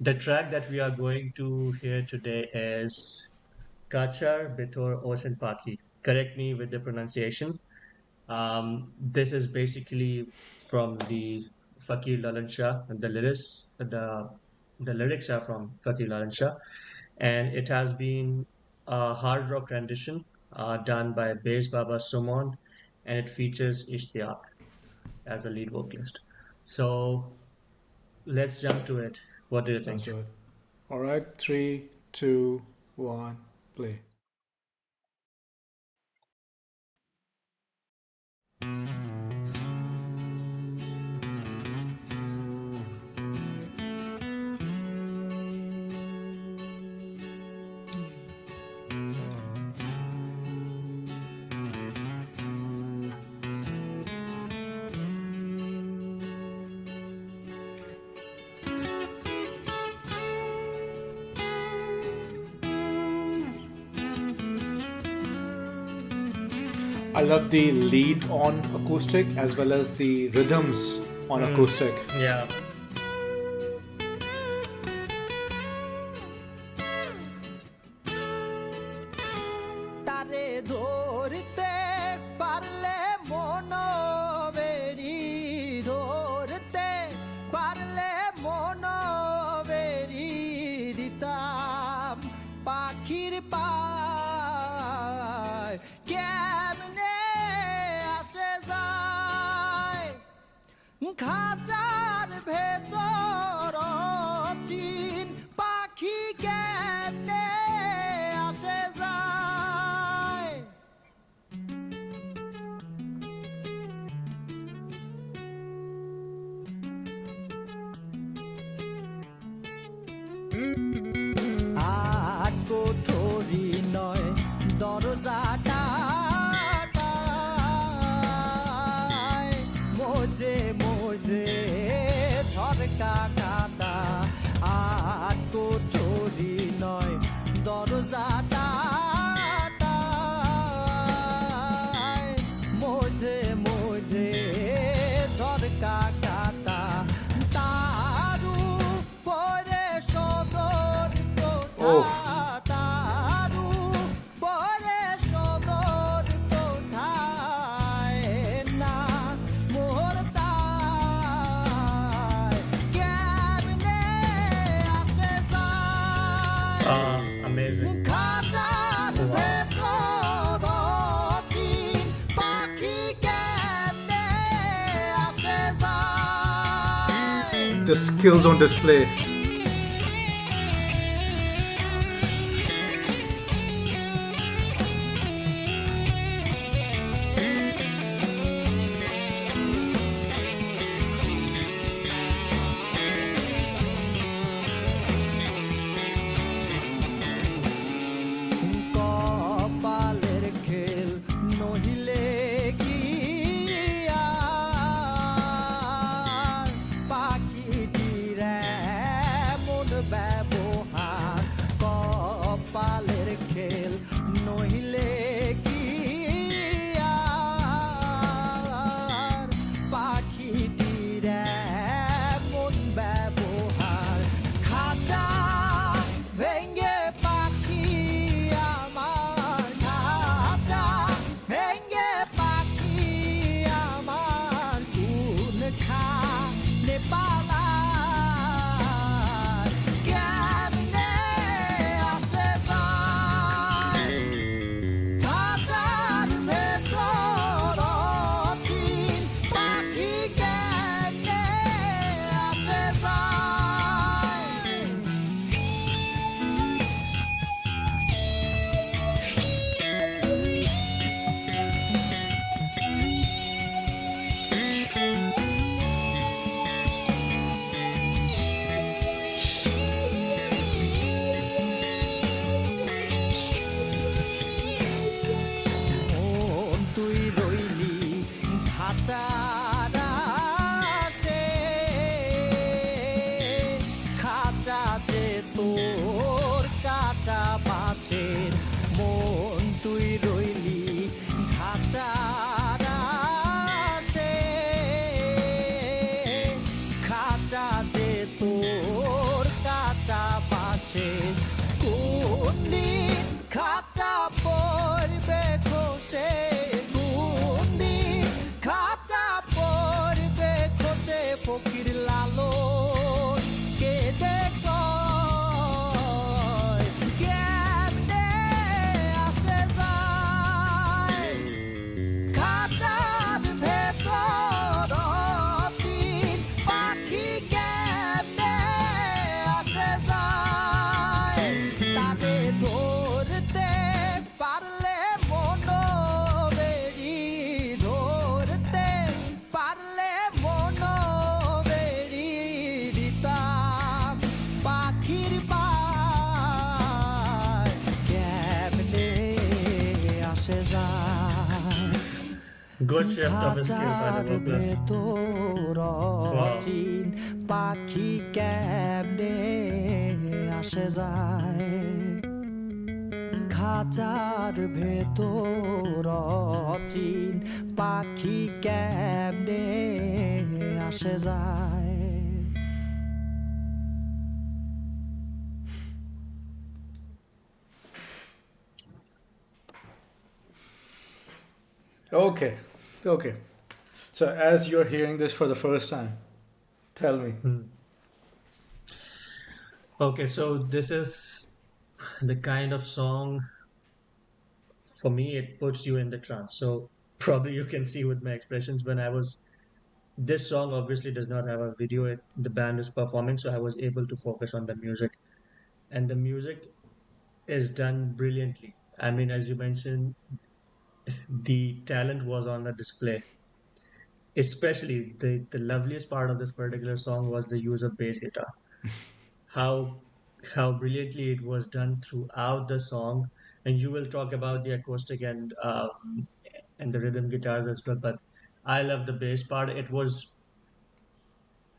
The track that we are going to hear today is Khachar Bhitor Ochin Pakhi. Correct me with the pronunciation. This is basically from the Fakir Lalon Shah. The lyrics are from Fakir Lalon Shah, and it has been a hard rock rendition done by Bassbaba Sumon, and it features Ishtiaque as the lead vocalist. So let's jump to it. What do you Let's think? do it. All right, three, two, one, play. I love the lead on acoustic as well as the rhythms on acoustic. Yeah. তারে ধরতে পারলে মনোবেরি ধরতে পারলে মনোবেরি দিতাম পাখির পায় কেমনে আসে যায় খাঁচার ভেতর চিন পাখি কেমনে আসে যায় আট কোঠরি নয় দরজাটা মধ্যে মধ্যে ঝরকা কাটা আট কোঠরি নয় দরজাটা মধ্যে মধ্যে ঝরকা কাটা তারু পরে সদর Oh. তারু পরে সদর কোঠায় না মোহরতায় কেমনে আসে যায় Amazing. খাঁচার ভেতর চিন পাখি কেমনে আসে যায় The skills on display. কপালের খেল নহিলে কি আর পাখিটির এমন ব্যবহার কপালের খেল নহিলে কি আর পাখিটির এমন ব্যবহার খাঁচা ভেঙ্গে পাখি আমার খাঁচা ভেঙ্গে পাখি আমার কোন খানে পালায় কেমনে আসে যায় খাঁচার ভেতর চিন পাখি কেমনে আসে যায় মন তুই রইলি খাঁচার আশে খাঁচাতে তোর কাঁচা বাঁশের মন তুই রইলি খাঁচার আশে খাঁচাতে তোর কাঁচা যায় Good shift of his skill by the খাঁচার vocalist. ভেতর Wow. অচিন পাখি কেমনে আসে যায় খাঁচার ভেতর অচিন পাখি কেমনে আসে যায় Okay, okay. So as you're hearing this for the first time, tell me. Hmm. Okay, so this is the kind of song, for me, it puts you in the trance. So probably you can see with my expressions when I was, this song obviously does not have a video. The band is performing, so I was able to focus on the music. And the music is done brilliantly. I mean, as you mentioned, the talent was on the display. Especially the loveliest part of this particular song was the use of bass guitar. How how brilliantly it was done throughout the song. And you will talk about the acoustic and the rhythm guitars as well. But I love the bass part.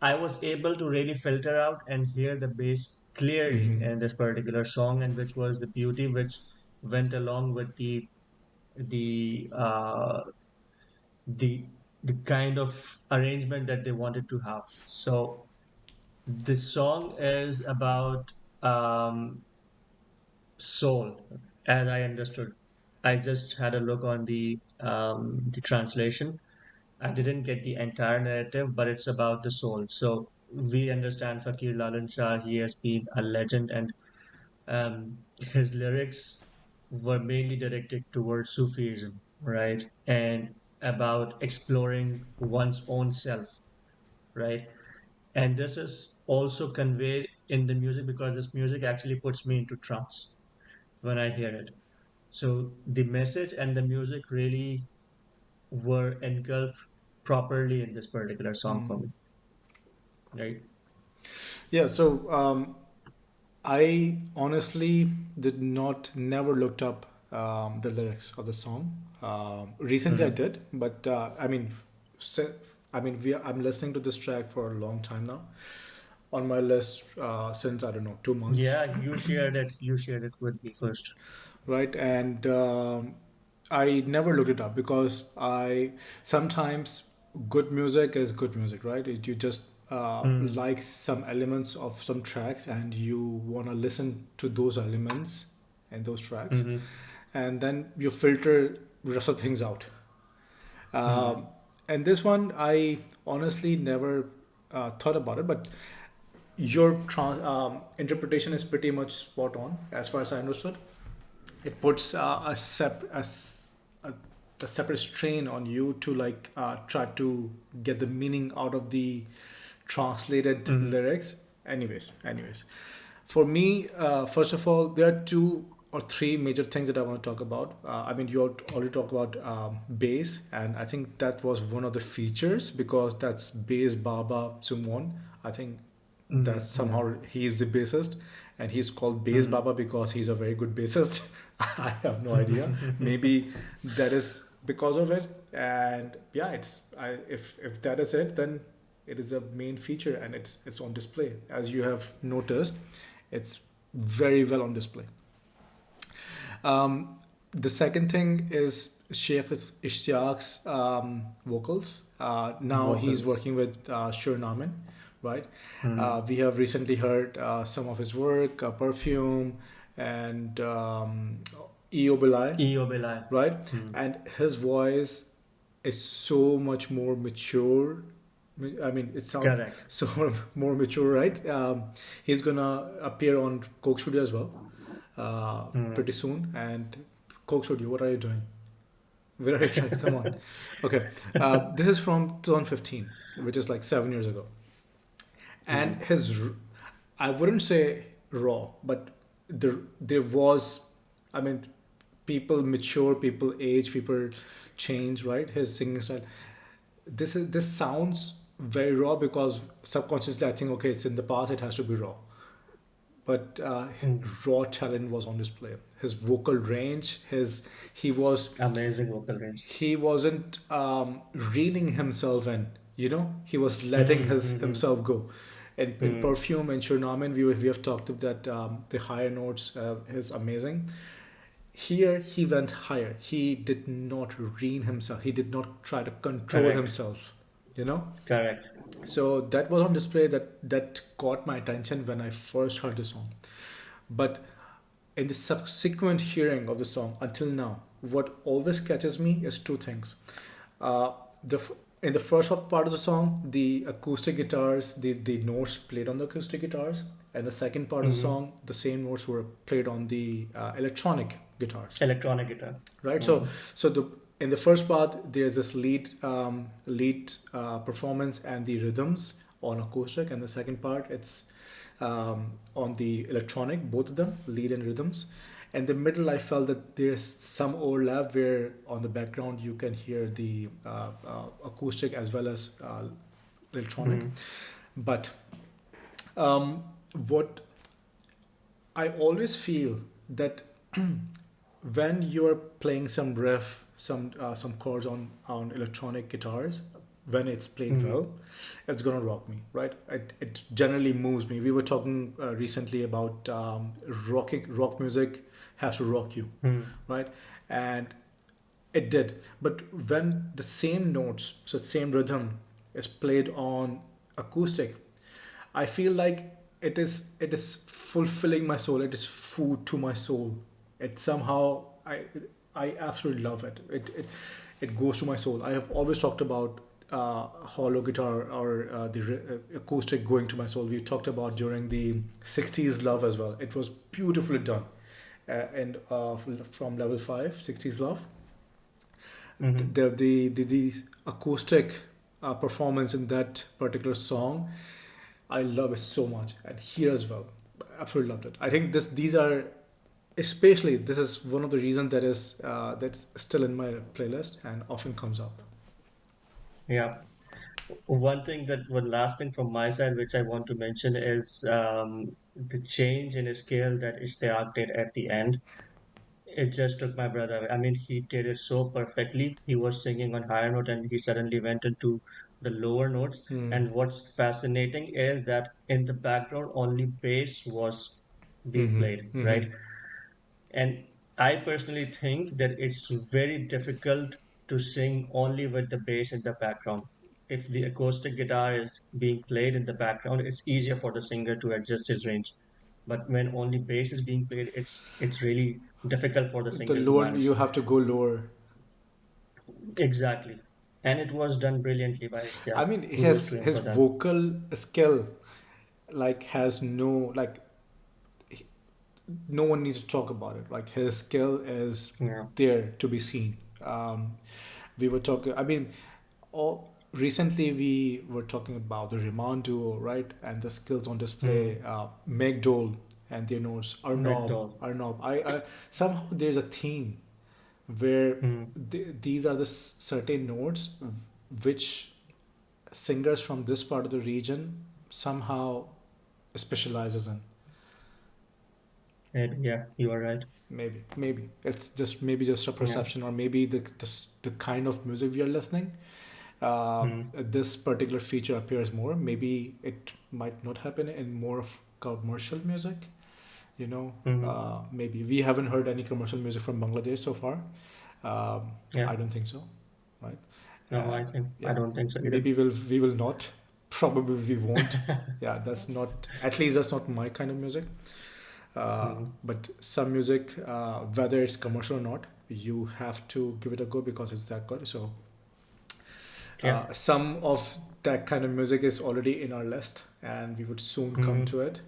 I was able to really filter out and hear the bass clearly in this particular song, and which was the beauty which went along with the uh, the the kind of arrangement that they wanted to have. So the song is about soul, as I understood. I just had a look on the translation. I didn't get the entire narrative, but it's about the soul. So we understand Fakir Lalon Shah. He has been a legend, and his lyrics were mainly directed towards Sufism, right? And about exploring one's own self, right? And this is also conveyed in the music because this music actually puts me into trance when I hear it. So the message and the music really were engulfed properly in this particular song for me, right? Yeah, so I honestly did not never looked up the lyrics of the song. Recently, I Mhm. did, but I mean, se- I'm listening to this track for a long time now. On my list since I don't know 2 months, Yeah, you shared it. You shared it with me first. right? And I never looked it up because I sometimes good music is good music, right? You just Mm, like some elements of some tracks and you want to listen to those elements and those tracks, mm-hmm, and then you filter the rest of things out. mm, Um, and this one, I honestly never thought about it, but your interpretation is pretty much spot on as far as I understood. It puts a separate strain on you to like try to get the meaning out of the translated mm, lyrics. Anyways, for me, first of all, there are two or three major things that I want to talk about. I mean, you already talked about bass, and I think that was one of the features because that's Bassbaba Sumon. I think that mm, yeah. somehow he is the bassist, and he's called Bass Mm. Baba because he's a very good bassist. I have no idea. Maybe that is because of it, and yeah, if that is it, then it is a main feature and it's on display. As you have noticed, it's very well on display. The second thing is Sheikh Ishtiaque's vocals. Now he's Vocals. working with Shurnamin, right? Mm. We have recently heard some of his work, Perfume and Eo Belai, Eo Belai. right? Mm. And his voice is so much more mature. I mean, it sounds Correct. so more mature, right? He's gonna appear on Coke Studio as well Mm. pretty soon. And Coke Studio, what are you doing? Where are you trying? Come on. Okay, this is from 2015, which is like 7 years ago. And Mm. I wouldn't say raw, but there was, I mean, people mature, people age, people change, right? His singing style. This sounds very raw because subconsciously I think, okay, it's in the past, it has to be raw. but Mm. raw talent was on display. His vocal range, his he was Amazing vocal range. he wasn't reeling himself in. He was letting Mm, his mm, himself go. In mm, perfume and Shurnamen, we have talked about that the higher notes is amazing. Here he went higher. He did not reel himself. He did not try to control correct, himself. You know. correct. So that was on display. That caught my attention when I first heard the song. But in the subsequent hearing of the song until now, what always catches me is two things. Uh, the in the first part of the song, the acoustic guitars, the notes played on the acoustic guitars, and the second part of the Hmm. song, the same notes were played on the electronic guitars, Electronic guitar. right? So Hmm. so the in the first part, there's this lead performance and the rhythms on acoustic, and the second part, it's on the electronic, both of them, lead and rhythms. In the middle, I felt that there's some overlap where on the background you can hear the acoustic as well as electronic. Hmm. But um, what I always feel that when you're playing some riff, some chords on electronic guitars, when it's played Hmm. well, it's gonna rock me, right? It generally moves me. We were talking recently about rock music has to rock you, Hmm. right? And it did. But when the same notes, so same rhythm, is played on acoustic, I feel like it is fulfilling my soul. It is food to my soul. It somehow I absolutely love it. It goes to my soul. I have always talked about hollow guitar or acoustic going to my soul. We talked about during the '60s love as well. It was beautifully done, and from level 5, '60s love. Hmm. The acoustic performance in that particular song, I love it so much, and here as well, absolutely loved it. I think these are especially this is one of the reasons that's still in my playlist and often comes up. Yeah. One last thing from my side, which I want to mention is the change in scale that Ishtiaq did at the end. It just took my brother away. I mean, he did it so perfectly. He was singing on higher note and he suddenly went into the lower notes. Hmm. And what's fascinating is that in the background, only bass was being Mm-hmm. played, Mm-hmm. right? And I personally think that it's very difficult to sing only with the bass in the background. If the acoustic guitar is being played in the background, it's easier for the singer to adjust his range. But when only bass is being played, it's really difficult for the The singer to lower manage. you have to go lower. Exactly. And it was done brilliantly by I Ishtiaq. mean, Kudos his to him his for that. vocal skill like has no one needs to talk about it. Like his skill is Yeah. there to be seen. We were talking. I mean, recently we were talking about the Remand duo, right? And the skills on display. Mm. Meg Dole and their notes. McDowell. Arnob. I somehow there's a theme where Mm. these are the certain notes which singers from this part of the region somehow specializes in. And yeah, you are right. Maybe it's just maybe just a Yeah. perception, or maybe the kind of music we are listening. Mm. This particular feature appears more. Maybe it might not happen in more of commercial music. Hmm. Maybe we haven't heard any commercial music from Bangladesh so far. Yeah. I don't think so, right? No, I Yeah, don't think so either. maybe we will not. Probably we won't. Yeah, that's not. At least that's not my kind of music. Mm. But some music, whether it's commercial or not, you have to give it a go because it's that good. So Yeah. some of that kind of music is already in our list, and we would soon come Hmm. to it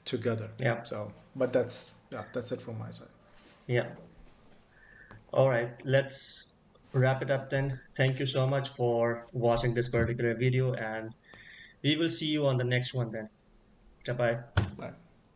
together. Yeah. So, but that's it from my side. Yeah. All right. Let's wrap it up then. Thank you so much for watching this particular video, and we will see you on the next one then. Bye bye.